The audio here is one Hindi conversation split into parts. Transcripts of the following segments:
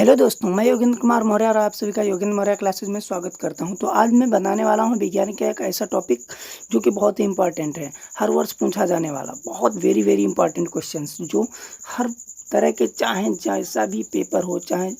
हेलो दोस्तों, मैं योगेंद्र कुमार मौर्य और आप सभी का योगेंद्र मौर्य क्लासेस में स्वागत करता हूं। तो आज मैं बताने वाला हूं विज्ञान का एक ऐसा टॉपिक जो कि बहुत ही इंपॉर्टेंट है, हर वर्ष पूछा जाने वाला बहुत वेरी इंपॉर्टेंट क्वेश्चंस जो हर तरह के, चाहे जैसा भी पेपर हो, चाहे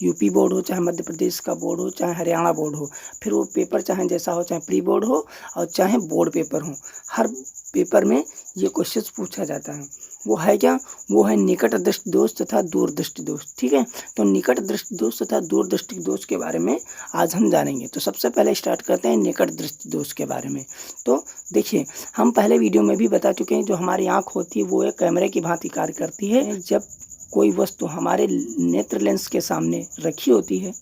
यूपी बोर्ड हो, चाहे मध्य प्रदेश का बोर्ड हो, चाहे हरियाणा बोर्ड हो, फिर वो पेपर चाहे जैसा हो, चाहे प्री बोर्ड हो और चाहे बोर्ड पेपर हो, हर पेपर में ये क्वेश्चन पूछा जाता है। वो है क्या? वो है निकट दृष्टि दोष तथा दूर दृष्टि दोष। ठीक है, तो निकट दृष्टि दोष तथा दूर दृष्टि दोष के बारे में आज हम जानेंगे। तो सबसे पहले स्टार्ट करते हैं निकट दृष्टि दोष के बारे में। तो देखिए, हम पहले वीडियो में भी बता चुके हैं, जो हमारी आँख होती है वो एक कैमरे की भांति कार्य करती है। जब कोई वस्तु हमारे नेत्र लेंस के सामने रखी होती है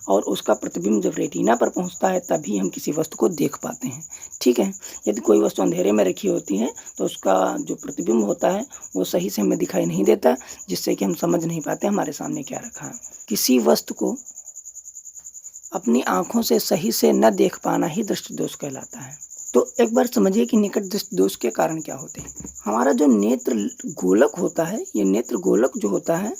और उसका प्रतिबिंब जब रेटिना पर पहुंचता है तभी हम किसी वस्तु को देख पाते हैं। ठीक है, यदि कोई वस्तु अंधेरे में रखी होती है तो उसका जो प्रतिबिंब होता है वो सही से हमें दिखाई नहीं देता, जिससे कि हम समझ नहीं पाते हमारे सामने क्या रखा है। किसी वस्तु को अपनी आँखों से सही से न देख पाना ही दृष्टि दोष कहलाता है। तो एक बार समझिए कि निकट दृष्टि दोष के कारण क्या होते हैं। हमारा जो नेत्र गोलक होता है, ये नेत्र गोलक जो होता है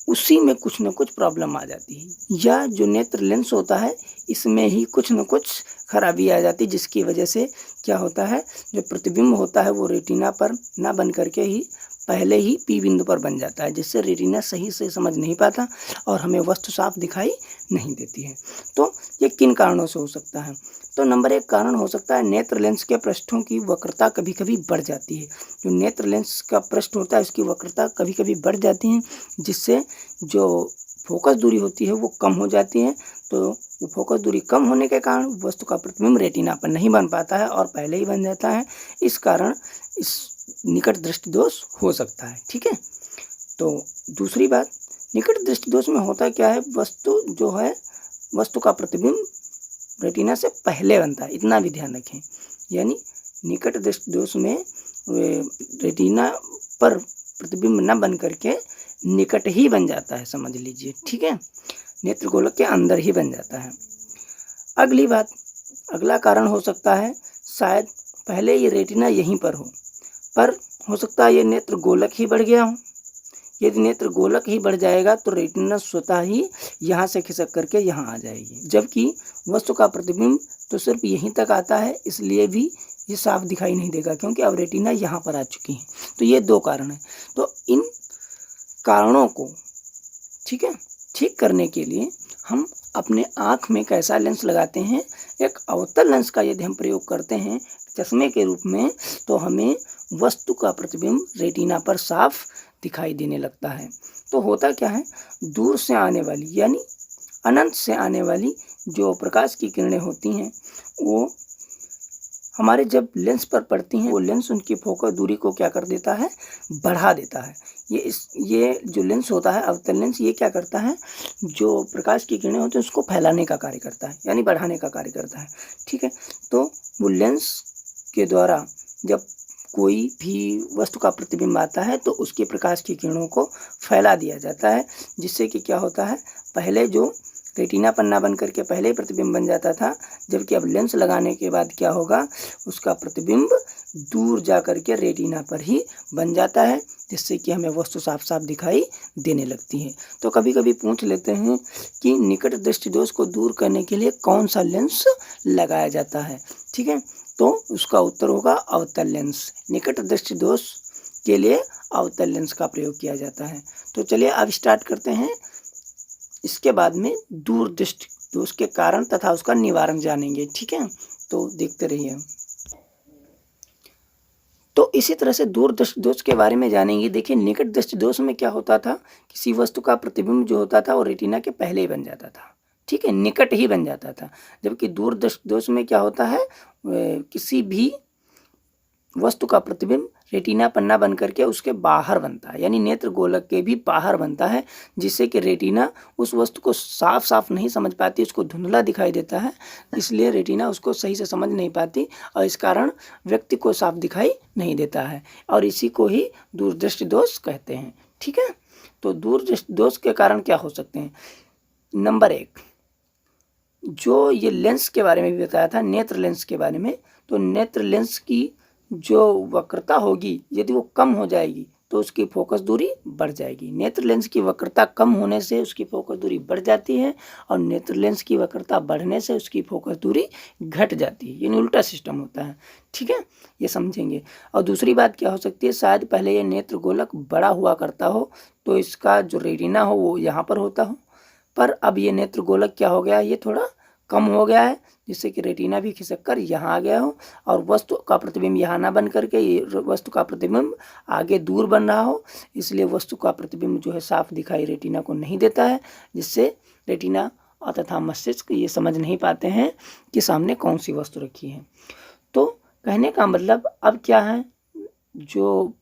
उसी में कुछ न कुछ प्रॉब्लम आ जाती है, या जो नेत्र लेंस होता है इसमें ही कुछ न कुछ खराबी आ जाती है, जिसकी वजह से क्या होता है, जो प्रतिबिंब होता है वो रेटिना पर ना बन करके ही पहले ही पी बिंदु पर बन जाता है, जिससे रेटिना सही से समझ नहीं पाता और हमें वस्तु साफ दिखाई नहीं देती है। तो ये किन कारणों से हो सकता है? तो नंबर 1 कारण हो सकता है नेत्र लेंस के पृष्ठों की वक्रता कभी कभी बढ़ जाती है। जो नेत्र लेंस का पृष्ठ होता है उसकी वक्रता कभी कभी बढ़ जाती है, जिससे जो फोकस दूरी होती है वो कम हो जाती है। तो वो फोकस दूरी कम होने के कारण वस्तु का प्रतिबिंब रेटिना पर नहीं बन पाता है और पहले ही बन जाता है। इस कारण इस निकट दृष्टि दोष हो सकता है। ठीक है, तो दूसरी बात, निकट दृष्टि दोष में होता क्या है, वस्तु जो है वस्तु का प्रतिबिंब रेटिना से पहले बनता है, इतना भी ध्यान रखें। यानी निकट दृष्टि दोष में रेटिना पर प्रतिबिंब न बन करके निकट ही बन जाता है, समझ लीजिए। ठीक है, नेत्र गोलक के अंदर ही बन जाता है। अगली बात, अगला कारण हो सकता है शायद पहले ये रेटिना यहीं पर हो, पर हो सकता है ये नेत्र गोलक ही बढ़ गया हो। यदि नेत्र गोलक ही बढ़ जाएगा तो रेटिना स्वतः ही यहाँ से खिसक करके यहाँ आ जाएगी, जबकि वस्तु का प्रतिबिंब तो सिर्फ यहीं तक आता है, इसलिए भी ये साफ दिखाई नहीं देगा क्योंकि अब रेटिना यहाँ पर आ चुकी है। तो ये 2 कारण हैं। तो इन कारणों को ठीक करने के लिए हम अपने आँख में कैसा लेंस लगाते हैं, एक अवतल लेंस का यदि हम प्रयोग करते हैं चश्मे के रूप में, तो हमें वस्तु का प्रतिबिंब रेटिना पर साफ दिखाई देने लगता है। तो होता क्या है, दूर से आने वाली यानी अनंत से आने वाली जो प्रकाश की किरणें होती हैं वो हमारे जब लेंस पर पड़ती हैं, वो लेंस उनकी फोकस दूरी को क्या कर देता है, बढ़ा देता है। ये जो लेंस होता है अवतल लेंस, ये क्या करता है, जो प्रकाश की किरणें होती हैं उसको फैलाने का कार्य करता है, यानी बढ़ाने का कार्य करता है। ठीक है, तो वो लेंस के द्वारा जब कोई भी वस्तु का प्रतिबिंब आता है तो उसके प्रकाश की किरणों को फैला दिया जाता है, जिससे कि क्या होता है, पहले जो रेटिना पर ना बन करके पहले ही प्रतिबिंब बन जाता था, जबकि अब लेंस लगाने के बाद क्या होगा, उसका प्रतिबिंब दूर जा करके रेटिना पर ही बन जाता है, जिससे कि हमें वस्तु साफ साफ दिखाई देने लगती है। तो कभी कभी पूछ लेते हैं कि निकट दृष्टि दोष को दूर करने के लिए कौन सा लेंस लगाया जाता है। ठीक है, तो उसका उत्तर होगा अवतल लेंस। निकट दृष्टि दोष के लिए अवतल लेंस का प्रयोग किया जाता है। तो चलिए अब स्टार्ट करते हैं, इसके बाद में दूर दृष्टि दोष के कारण तथा उसका निवारण जानेंगे। ठीक है, तो देखते रहिए। तो इसी तरह से दूर दृष्टि दोष के बारे में जानेंगे। देखिए, निकट दृष्टि दोष में क्या होता था, किसी वस्तु का प्रतिबिंब जो होता था वो रेटिना के पहले ही बन जाता था। ठीक है, निकट ही बन जाता था। जबकि दूर दृष्टि दोष में क्या होता है, किसी भी वस्तु का प्रतिबिंब रेटिना पर ना बन करके उसके बाहर बनता है, यानी नेत्र गोलक के भी बाहर बनता है, जिससे कि रेटिना उस वस्तु को साफ साफ नहीं समझ पाती, उसको धुंधला दिखाई देता है, इसलिए रेटिना उसको सही से समझ नहीं पाती और इस कारण व्यक्ति को साफ दिखाई नहीं देता है, और इसी को ही दूरदृष्टि दोष कहते हैं। ठीक है, तो दूरदृष्टि दोष के कारण क्या हो सकते हैं। नंबर 1, जो ये लेंस के बारे में भी बताया था, नेत्र लेंस के बारे में, तो नेत्र लेंस की जो वक्रता होगी यदि वो कम हो जाएगी तो उसकी फोकस दूरी बढ़ जाएगी। नेत्र लेंस की वक्रता कम होने से उसकी फोकस दूरी बढ़ जाती है और नेत्र लेंस की वक्रता बढ़ने से उसकी फोकस दूरी घट जाती है। यानी उल्टा सिस्टम होता है, ठीक है, ये समझेंगे। और दूसरी बात क्या हो सकती है, शायद पहले ये नेत्र गोलक बड़ा हुआ करता हो तो इसका जो रेटिना हो वो यहाँ पर होता हो, पर अब ये नेत्र गोलक क्या हो गया, ये थोड़ा कम हो गया है, जिससे कि रेटिना भी खिसक कर यहाँ आ गया हो और वस्तु का प्रतिबिंब यहाँ ना बन करके ये वस्तु का प्रतिबिंब आगे दूर बन रहा हो, इसलिए वस्तु का प्रतिबिंब जो है साफ दिखाई रेटिना को नहीं देता है, जिससे रेटिना और तथा मस्तिष्क ये समझ नहीं पाते हैं कि सामने कौन सी वस्तु रखी है। तो कहने का मतलब अब क्या है, जो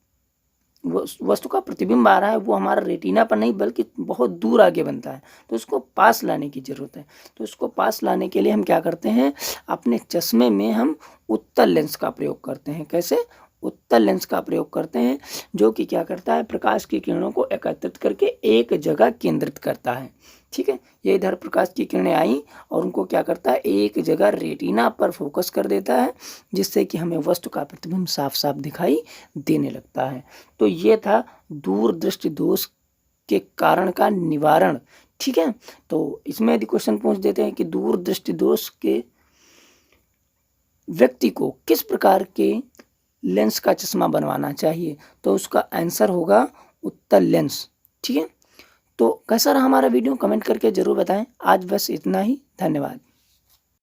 वस्तु का प्रतिबिंब आ रहा है वो हमारा रेटिना पर नहीं बल्कि बहुत दूर आगे बनता है, तो उसको पास लाने की ज़रूरत है। तो उसको पास लाने के लिए हम क्या करते हैं, अपने चश्मे में हम उत्तल लेंस का प्रयोग करते हैं। कैसे? उत्तल लेंस का प्रयोग करते हैं, जो कि क्या करता है, प्रकाश की किरणों को एकत्रित करके एक जगह केंद्रित करता है। ठीक है, ये इधर प्रकाश की किरणें आई और उनको क्या करता है, एक जगह रेटिना पर फोकस कर देता है, जिससे कि हमें वस्तु का प्रतिबिंब साफ साफ दिखाई देने लगता है। तो ये था दूरदृष्टि दोष के कारण का निवारण। ठीक है, तो इसमें यदि क्वेश्चन पूछ देते हैं कि दूरदृष्टि दोष के व्यक्ति को किस प्रकार के लेंस का चश्मा बनवाना चाहिए, तो उसका आंसर होगा उत्तल लेंस। ठीक है, तो कैसा रहा हमारा वीडियो, कमेंट करके ज़रूर बताएं। आज बस इतना ही, धन्यवाद।